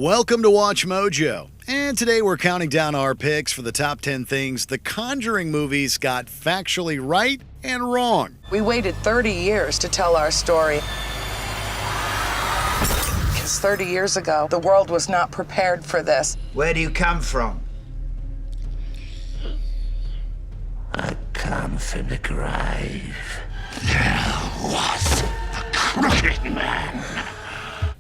Welcome to Watch Mojo, and today we're counting down our picks for the top 10 things the Conjuring movies got factually right and wrong. We waited 30 years to tell our story. Because 30 years ago, the world was not prepared for this. Where do you come from? I come from the grave. There was a crooked man.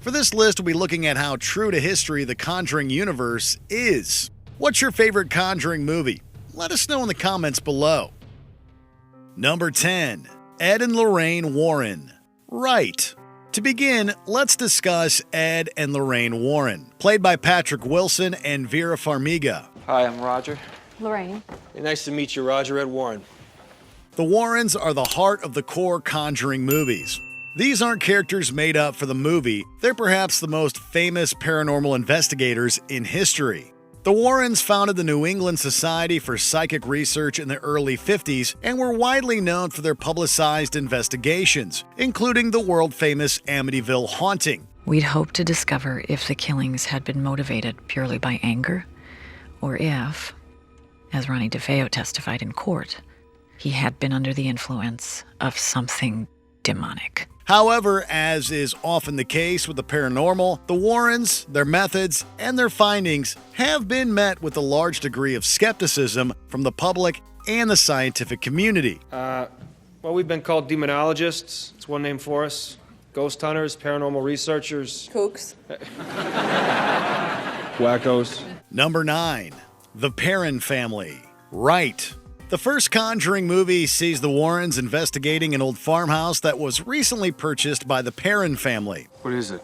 For this list, we'll be looking at how true to history the Conjuring universe is. What's your favorite Conjuring movie? Let us know in the comments below. Number 10. Ed and Lorraine Warren. Right. To begin, let's discuss Ed and Lorraine Warren, played by Patrick Wilson and Vera Farmiga. Hi, I'm Roger. Lorraine. Hey, nice to meet you, Roger. Ed Warren. The Warrens are the heart of the core Conjuring movies. These aren't characters made up for the movie, they're perhaps the most famous paranormal investigators in history. The Warrens founded the New England Society for Psychic Research in the early 50s and were widely known for their publicized investigations, including the world-famous Amityville Haunting. We'd hoped to discover if the killings had been motivated purely by anger, or if, as Ronnie DeFeo testified in court, he had been under the influence of something demonic. However, as is often the case with the paranormal, the Warrens, their methods, and their findings have been met with a large degree of skepticism from the public and the scientific community. Well, we've been called demonologists. It's one name for us. Ghost hunters, paranormal researchers. Kooks. Wackos. Number 9. The Perrin Family. Right. The first Conjuring movie sees the Warrens investigating an old farmhouse that was recently purchased by the Perrin family. What is it?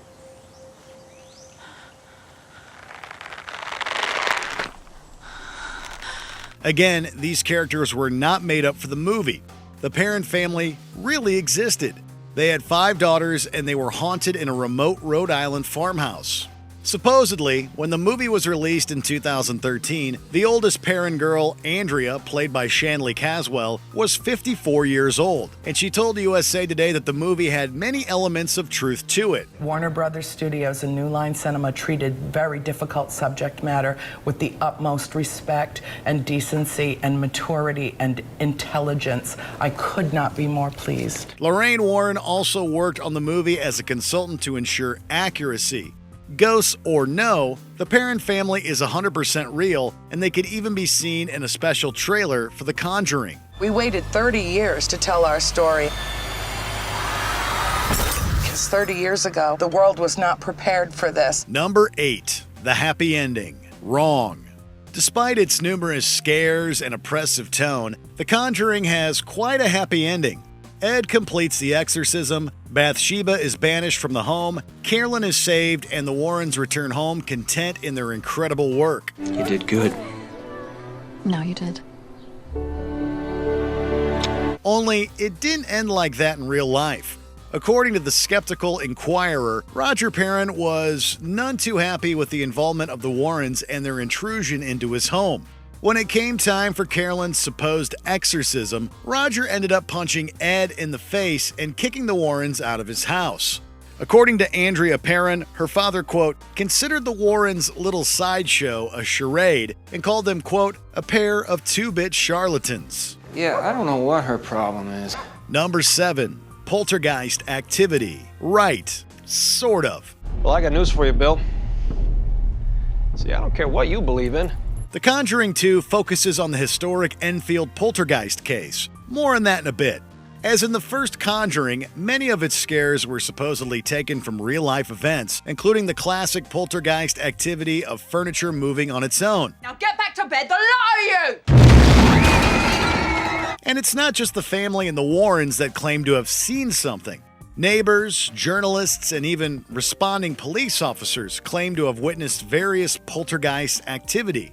Again, these characters were not made up for the movie. The Perrin family really existed. They had 5 daughters and they were haunted in a remote Rhode Island farmhouse. Supposedly, when the movie was released in 2013, the oldest Perrin girl, Andrea, played by Shanley Caswell, was 54 years old, and she told USA Today that the movie had many elements of truth to it. Warner Brothers Studios and New Line Cinema treated very difficult subject matter with the utmost respect and decency and maturity and intelligence. I could not be more pleased. Lorraine Warren also worked on the movie as a consultant to ensure accuracy. Ghosts or no, the Perrin family is 100% real, and they could even be seen in a special trailer for The Conjuring. We waited 30 years to tell our story. Because 30 years ago, the world was not prepared for this. Number 8. The Happy Ending. Wrong. Despite its numerous scares and oppressive tone, The Conjuring has quite a happy ending. Ed completes the exorcism, Bathsheba is banished from the home, Carolyn is saved, and the Warrens return home content in their incredible work. You did good. No, you did. Only, it didn't end like that in real life. According to the skeptical Inquirer, Roger Perrin was none too happy with the involvement of the Warrens and their intrusion into his home. When it came time for Carolyn's supposed exorcism, Roger ended up punching Ed in the face and kicking the Warrens out of his house. According to Andrea Perrin, her father, quote, considered the Warrens' little sideshow a charade and called them, quote, a pair of two-bit charlatans. Yeah, I don't know what her problem is. Number 7. Poltergeist activity. Right. Sort of. Well, I got news for you, Bill. See, I don't care what you believe in. The Conjuring 2 focuses on the historic Enfield poltergeist case. More on that in a bit. As in the first Conjuring, many of its scares were supposedly taken from real-life events, including the classic poltergeist activity of furniture moving on its own. Now get back to bed, the lot of you! And it's not just the family and the Warrens that claim to have seen something. Neighbors, journalists, and even responding police officers claim to have witnessed various poltergeist activity.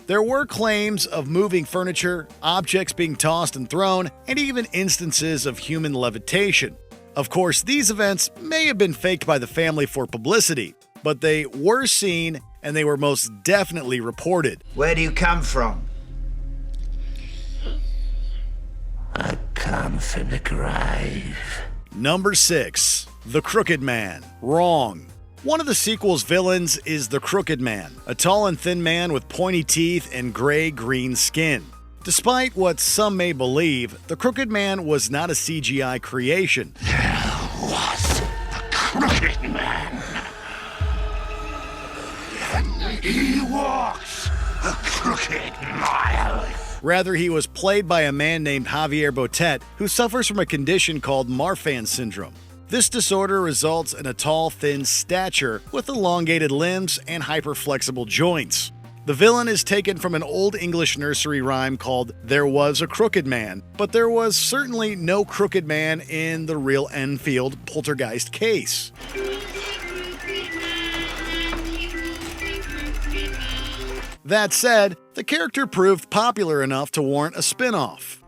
There were claims of moving furniture, objects being tossed and thrown, and even instances of human levitation. Of course, these events may have been faked by the family for publicity, but they were seen and they were most definitely reported. Where do you come from? I come from the grave. Number 6. The Crooked Man. Wrong. One of the sequel's villains is the Crooked Man, a tall and thin man with pointy teeth and gray-green skin. Despite what some may believe, the Crooked Man was not a CGI creation. There was the Crooked Man. And he walks a crooked mile. Rather, he was played by a man named Javier Botet, who suffers from a condition called Marfan syndrome. This disorder results in a tall, thin stature with elongated limbs and hyperflexible joints. The villain is taken from an old English nursery rhyme called "There Was a Crooked Man," but there was certainly no crooked man in the real Enfield poltergeist case. That said, the character proved popular enough to warrant a spin-off.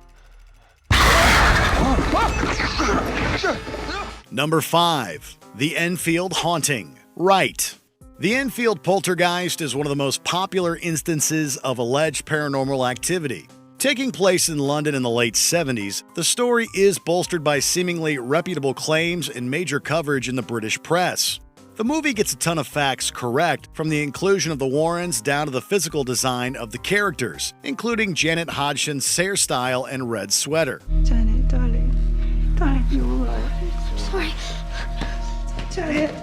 Number 5. The Enfield Haunting. Right. The Enfield poltergeist is one of the most popular instances of alleged paranormal activity. Taking place in London in the late 70s, the story is bolstered by seemingly reputable claims and major coverage in the British press. The movie gets a ton of facts correct, from the inclusion of the Warrens down to the physical design of the characters, including Janet Hodgson's hairstyle and red sweater. Janet, darling, you're all right. I'm sorry. Janet.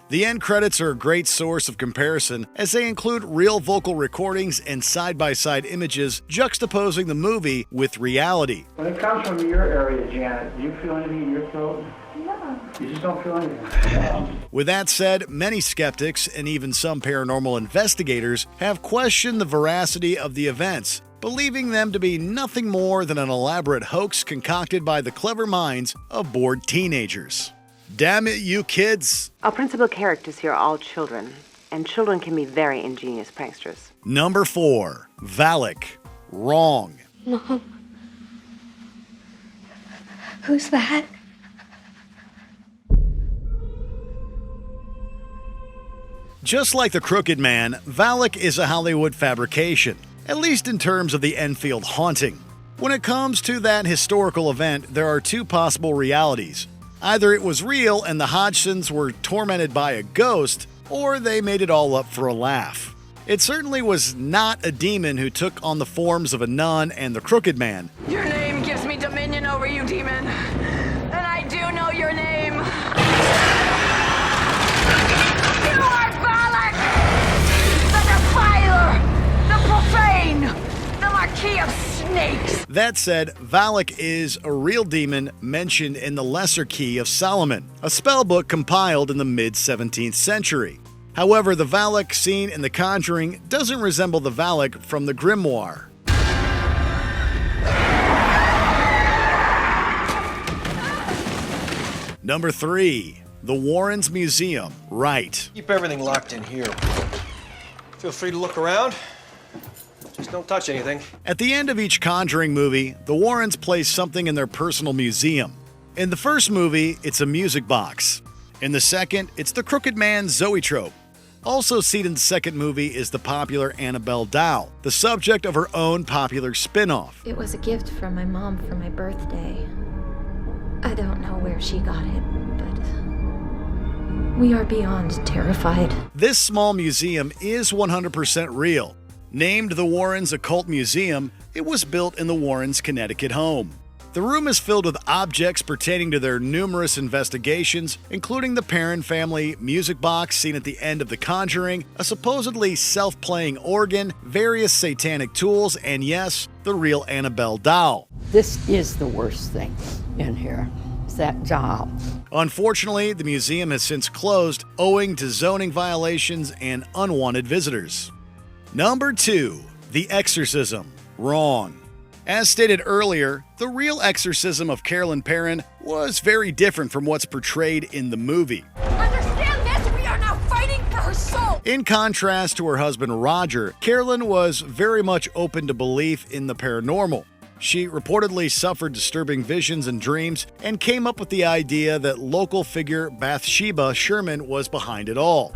The end credits are a great source of comparison, as they include real vocal recordings and side-by-side images juxtaposing the movie with reality. When it comes from your area, Janet, do you feel anything in your throat? No. You just don't feel anything? With that said, many skeptics and even some paranormal investigators have questioned the veracity of the events, believing them to be nothing more than an elaborate hoax concocted by the clever minds of bored teenagers. Damn it, you kids! Our principal characters here are all children, and children can be very ingenious pranksters. Number 4. Valic Wrong. Mom. Who's that? Just like the Crooked Man, Valic is a Hollywood fabrication, at least in terms of the Enfield Haunting. When it comes to that historical event, there are two possible realities. Either it was real and the Hodgsons were tormented by a ghost, or they made it all up for a laugh. It certainly was not a demon who took on the forms of a nun and the Crooked Man. Your name gives me dominion over you, demon. And I do know your name. You are Valic! The defiler! The profane! The Marquis of Snakes! That said, Valic is a real demon mentioned in the Lesser Key of Solomon, a spellbook compiled in the mid-17th century. However, the Valic seen in The Conjuring doesn't resemble the Valic from the grimoire. Number 3. The Warrens Museum. Right. Keep everything locked in here. Feel free to look around. Just don't touch anything. At the end of each Conjuring movie, the Warrens place something in their personal museum. In the first movie, it's a music box. In the second, it's the Crooked Man zoetrope. Also seen in the second movie is the popular Annabelle doll, the subject of her own popular spin-off. It was a gift from my mom for my birthday. I don't know where she got it, but we are beyond terrified. This small museum is 100% real. Named the Warrens Occult Museum, it was built in the Warrens' Connecticut home. The room is filled with objects pertaining to their numerous investigations, including the Perrin Family music box seen at the end of The Conjuring, a supposedly self-playing organ, various satanic tools, and yes, the real Annabelle doll. This is the worst thing in here, is that doll. Unfortunately, the museum has since closed owing to zoning violations and unwanted visitors. Number 2. The Exorcism. Wrong. As stated earlier, the real exorcism of Carolyn Perrin was very different from what's portrayed in the movie. Understand this? We are now fighting for her soul! In contrast to her husband Roger, Carolyn was very much open to belief in the paranormal. She reportedly suffered disturbing visions and dreams and came up with the idea that local figure Bathsheba Sherman was behind it all.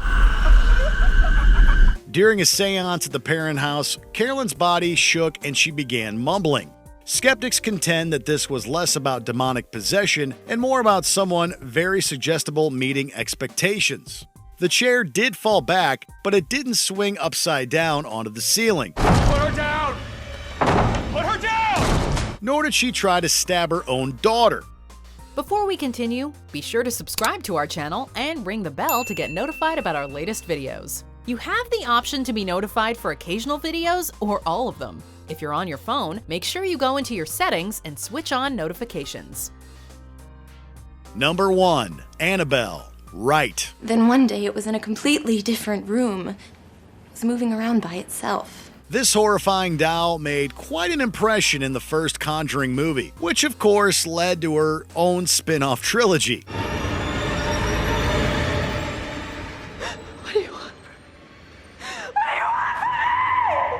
During a seance at the Perrin house, Carolyn's body shook and she began mumbling. Skeptics contend that this was less about demonic possession and more about someone very suggestible meeting expectations. The chair did fall back, but it didn't swing upside down onto the ceiling. Put her down! Put her down! Nor did she try to stab her own daughter. Before we continue, be sure to subscribe to our channel and ring the bell to get notified about our latest videos. You have the option to be notified for occasional videos or all of them. If you're on your phone, make sure you go into your settings and switch on notifications. Number 1. Annabelle Right. Then one day it was in a completely different room. It was moving around by itself. This horrifying doll made quite an impression in the first Conjuring movie, which of course led to her own spin-off trilogy. What do you want?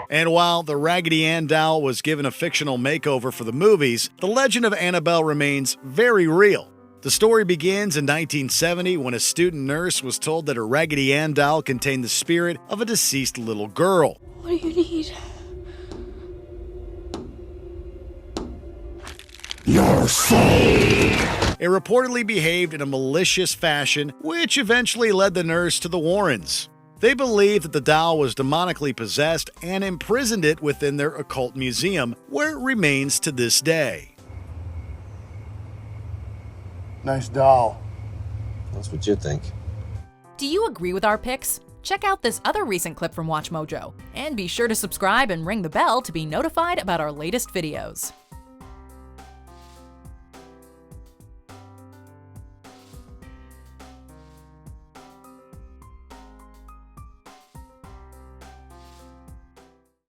And while the Raggedy Ann doll was given a fictional makeover for the movies, the legend of Annabelle remains very real. The story begins in 1970 when a student nurse was told that a Raggedy Ann doll contained the spirit of a deceased little girl. What do you need? Your soul! It reportedly behaved in a malicious fashion, which eventually led the nurse to the Warrens. They believed that the doll was demonically possessed and imprisoned it within their occult museum, where it remains to this day. Nice doll. That's what you think. Do you agree with our picks? Check out this other recent clip from WatchMojo, and be sure to subscribe and ring the bell to be notified about our latest videos.